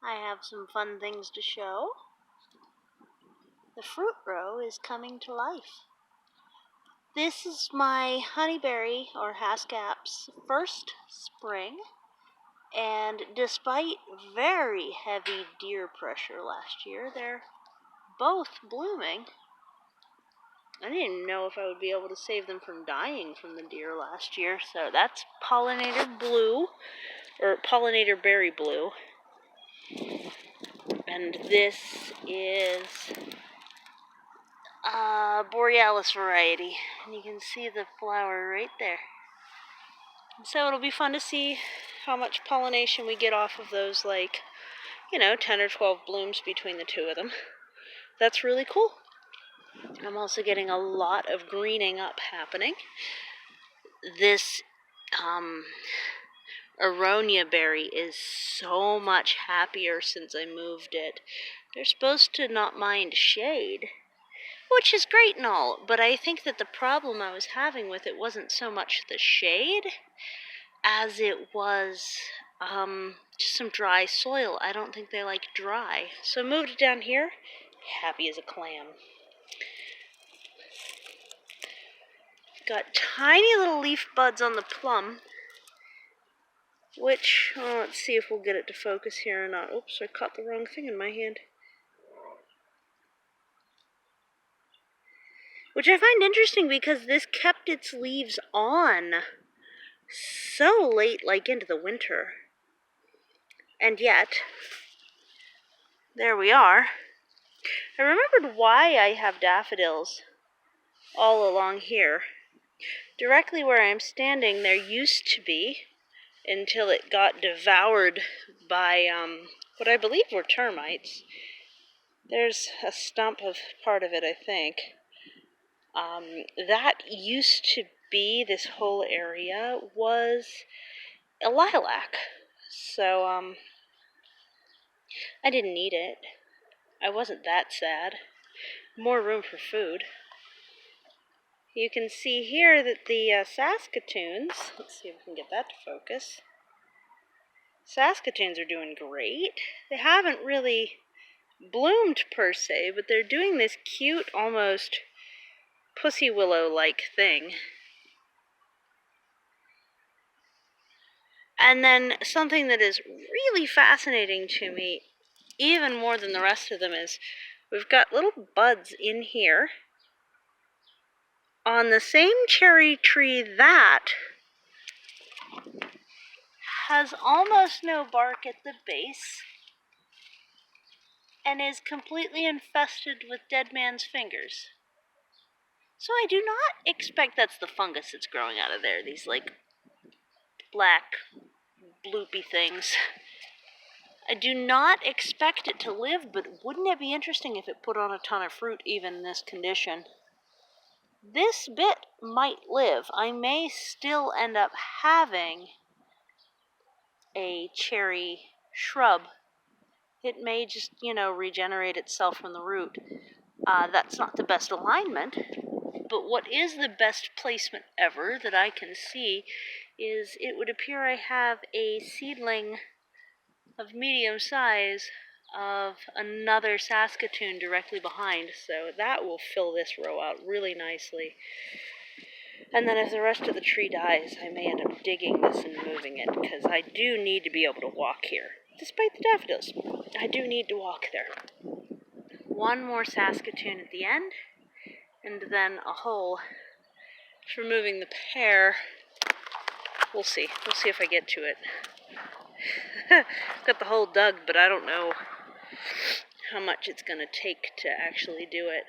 I have some fun things to show. The fruit row is coming to life. This is my honeyberry or haskap's first spring, and despite very heavy deer pressure last year, they're both blooming. I didn't know if I would be able to save them from dying from the deer last year, so that's pollinator blue, or pollinator berry blue. And this is borealis variety, and you can see the flower right there. So it'll be fun to see how much pollination we get off of those, 10 or 12 blooms between the two of them. That's really cool. I'm also getting a lot of greening up happening. This aronia berry is so much happier since I moved it. They're supposed to not mind shade, which is great and all, but I think that the problem I was having with it wasn't so much the shade as it was just some dry soil. I don't think they like dry. So I moved it down here, happy as a clam. Got tiny little leaf buds on the plum, which, let's see if we'll get it to focus here or not. Oops, I caught the wrong thing in my hand. Which I find interesting because this kept its leaves on so late, like into the winter. And yet, there we are. I remembered why I have daffodils all along here. Directly where I'm standing, there used to be, until it got devoured by what I believe were termites. There's a stump of part of it, I think. That used to be, this whole area was a lilac. So, I didn't need it. I wasn't that sad. More room for food. You can see here that the Saskatoons, let's see if we can get that to focus. Saskatoons are doing great. They haven't really bloomed per se, but they're doing this cute, almost pussy willow-like thing. And then something that is really fascinating to me, even more than the rest of them, is we've got little buds in here on the same cherry tree that has almost no bark at the base and is completely infested with dead man's fingers. So I do not expect that's the fungus that's growing out of there, these black bloopy things. I do not expect it to live, but wouldn't it be interesting if it put on a ton of fruit even in this condition? This bit might live. I may still end up having a cherry shrub. It may just, regenerate itself from the root. That's not the best alignment, but what is the best placement ever that I can see is it would appear I have a seedling of medium size of another Saskatoon directly behind, so that will fill this row out really nicely. And then if the rest of the tree dies, I may end up digging this and moving it, because I do need to be able to walk here. Despite the daffodils, I do need to walk there. One more Saskatoon at the end, and then a hole for moving the pear. We'll see. We'll see if I get to it. Got the hole dug, but I don't know how much it's going to take to actually do it.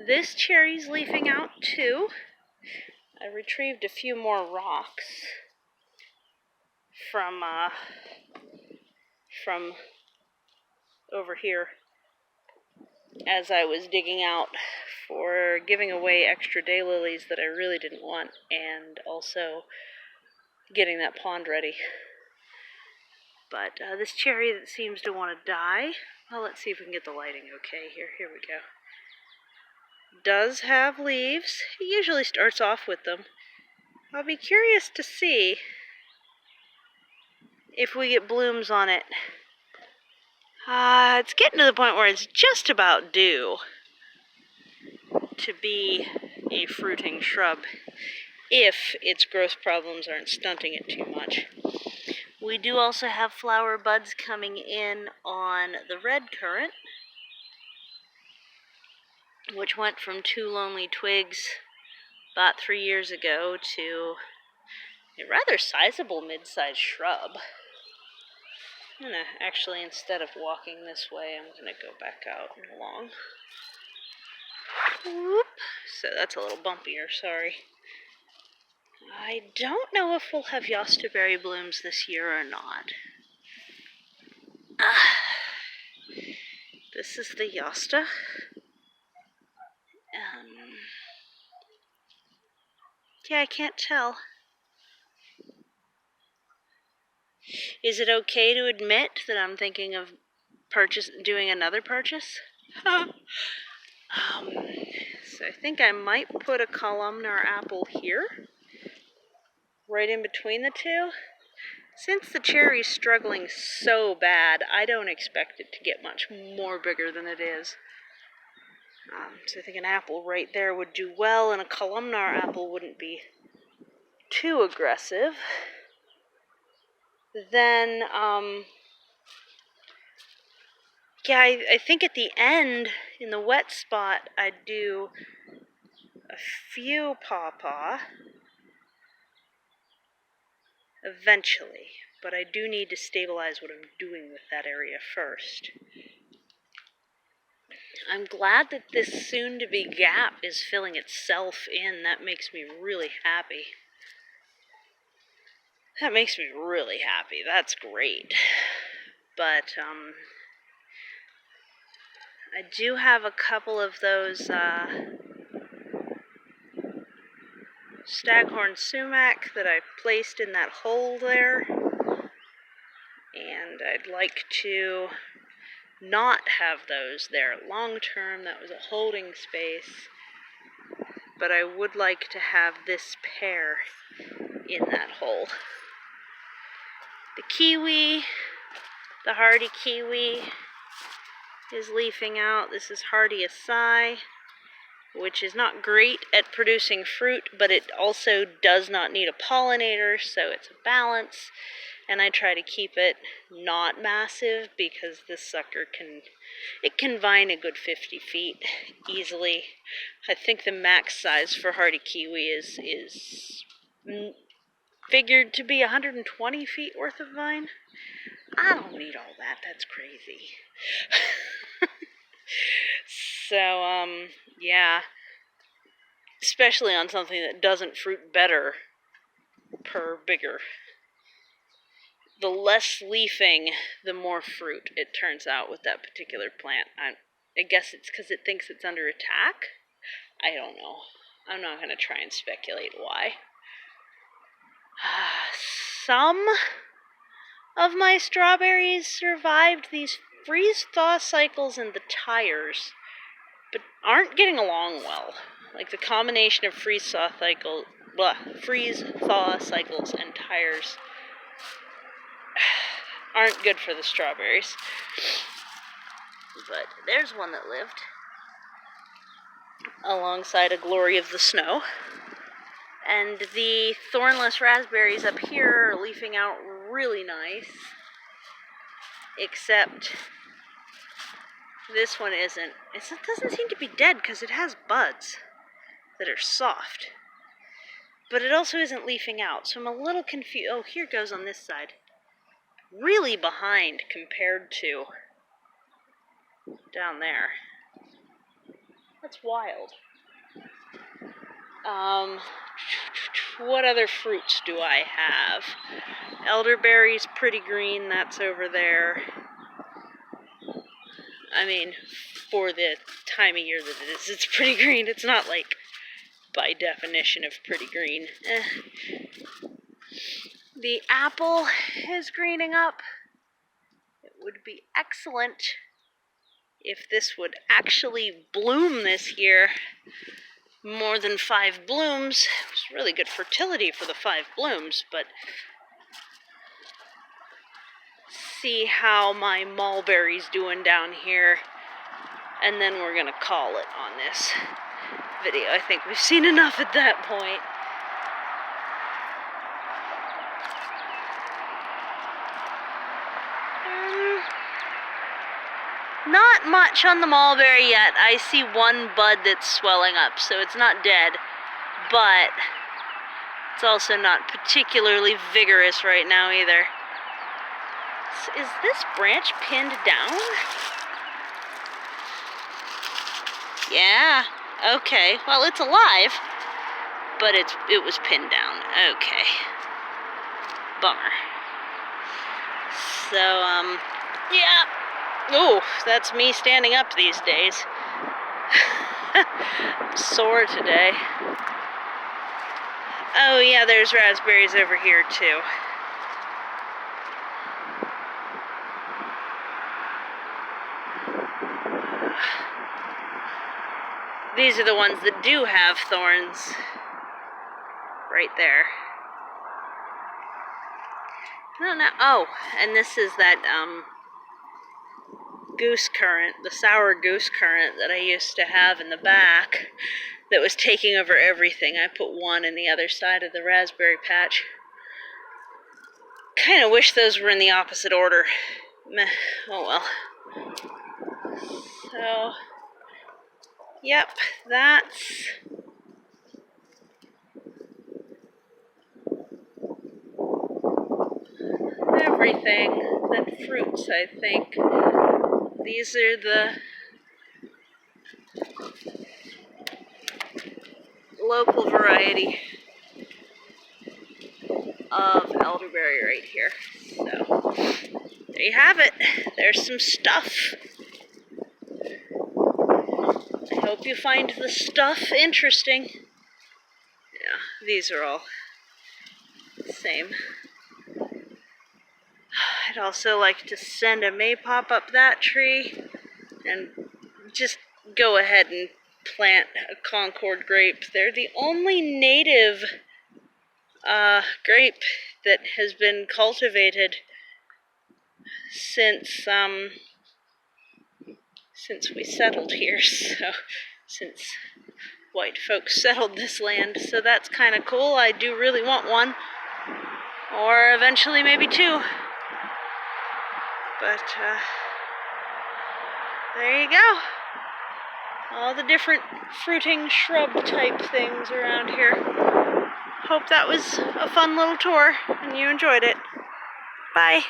This cherry's leafing out too. I retrieved a few more rocks from over here as I was digging out for giving away extra daylilies that I really didn't want, and also getting that pond ready. But this cherry that seems to want to die, well, let's see if we can get the lighting okay here. Here we go. Does have leaves. It usually starts off with them. I'll be curious to see if we get blooms on it It's getting to the point where it's just about due to be a fruiting shrub, if its growth problems aren't stunting it too much. We do also have flower buds coming in on the red currant, which went from 2 lonely twigs about 3 years ago to a rather sizable mid-sized shrub. I'm gonna actually, instead of walking this way, I'm gonna go back out and along. Whoop. So that's a little bumpier, sorry. I don't know if we'll have Yostaberry blooms this year or not. This is the Yosta. Yeah, I can't tell. Is it okay to admit that I'm thinking of doing another purchase? So I think I might put a columnar apple here, right in between the two. Since the cherry's struggling so bad, I don't expect it to get much more bigger than it is. So I think an apple right there would do well, and a columnar apple wouldn't be too aggressive. Then, yeah, I think at the end, in the wet spot, I'd do a few pawpaw eventually, but I do need to stabilize what I'm doing with that area first. I'm glad that this soon-to-be gap is filling itself in. That makes me really happy. That's great. But, I do have a couple of those, staghorn sumac that I placed in that hole there. And I'd like to not have those there long term. That was a holding space. But I would like to have this pear in that hole. The kiwi, the hardy kiwi, is leafing out. This is hardy acai, which is not great at producing fruit, but it also does not need a pollinator, so it's a balance. And I try to keep it not massive because this sucker can vine a good 50 feet easily. I think the max size for hardy kiwi is figured to be 120 feet worth of vine. I don't need all that. That's crazy. So, yeah. Especially on something that doesn't fruit better per bigger. The less leafing, the more fruit it turns out with that particular plant. I guess it's because it thinks it's under attack. I don't know. I'm not going to try and speculate why. Some of my strawberries survived these freeze-thaw cycles in the tires, but aren't getting along well. Like the combination of freeze-thaw cycles and tires aren't good for the strawberries. But there's one that lived alongside a glory of the snow. And the thornless raspberries up here are leafing out really nice. Except this one isn't. It doesn't seem to be dead because it has buds that are soft. But it also isn't leafing out, so I'm a little confused. Oh, here goes on this side. Really behind compared to down there. That's wild. What other fruits do I have? Elderberry's pretty green, that's over there. I mean, for the time of year that it is, it's pretty green. It's not like, by definition of pretty green. The apple is greening up. It would be excellent if this would actually bloom this year. More than 5 blooms. It was really good fertility for the 5 blooms, but see how my mulberry's doing down here, and then we're gonna call it on this video. I think we've seen enough at that point. Not much on the mulberry yet. I see one bud that's swelling up, so it's not dead, but it's also not particularly vigorous right now either. Is this branch pinned down? Yeah, okay. Well, it's alive, but it was pinned down. Okay. Bummer. So, yeah. Oh, that's me standing up these days. I'm sore today. Oh yeah, there's raspberries over here too. These are the ones that do have thorns. Right there. I don't know. Oh, and this is that, goose currant, the sour goose currant that I used to have in the back that was taking over everything. I put one in the other side of the raspberry patch. Kind of wish those were in the opposite order. Meh. Oh well. So, yep, that's everything that fruits, I think. These are the local variety of elderberry right here. So, there you have it. There's some stuff. I hope you find the stuff interesting. Yeah, these are all the same. I'd also like to send a maypop up that tree and just go ahead and plant a Concord grape. They're the only native grape that has been cultivated since we settled here, so since white folks settled this land. So that's kind of cool. I do really want one, or eventually maybe two. But there you go. All the different fruiting shrub type things around here. Hope that was a fun little tour and you enjoyed it. Bye.